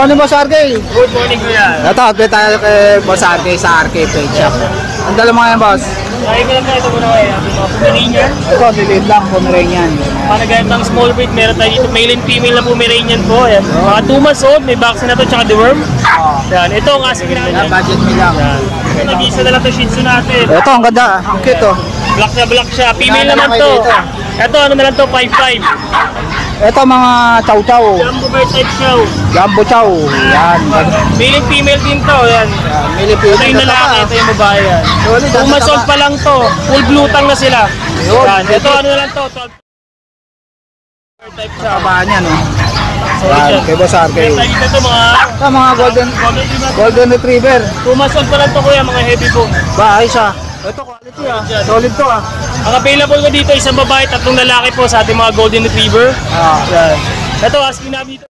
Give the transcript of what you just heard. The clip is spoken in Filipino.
morning, Boss RK. Good morning, kuya. Ito, update tayo kay Boss RK sa RK Pet Shop. Ang dala mga yan, Boss. Kaya ko lang tayo ito muna kaya. Mga Pomeranian. Ito, lilit lang, Pomeranian. Panagayat ng small breed, meron tayo dito. Male and female na Pomeranian po. Ayan. Mga 2 months old, may vaccine na to, tsaka deworm. Yan. Ito ang asking namin. Budget me lang. Ito, nag-iisa na lang to Shih Tzu natin. Ito, ang ganda. Ang cute, oh. Black na black siya. Female naman to. Ito, ano na lang to, 5'5". Ito, mga chow-chow. Jumbo bear type siya. Jumbo chow. Yan. Male and female din to. Yan. Milipino. Ito yung lalaki, ito yung babae yan. 2 months old pa lang to. Full blue tongue na sila. Yan. Ito, ano na lang to, 12 type siya. Kabaan yan, oh. Solid Yan, yan. kay Boss RK. Meron tayo dito mga Ito, mga golden retriever. 2 months old pa lang to, kuya, mga heavy bone. Ba, ayos ah. Ito, quality ah. Solid to ah. Ang available ko dito, isang babae, 3 lalaki po sa ating mga golden retriever. Ah. Yan. Ito, asking namin dito.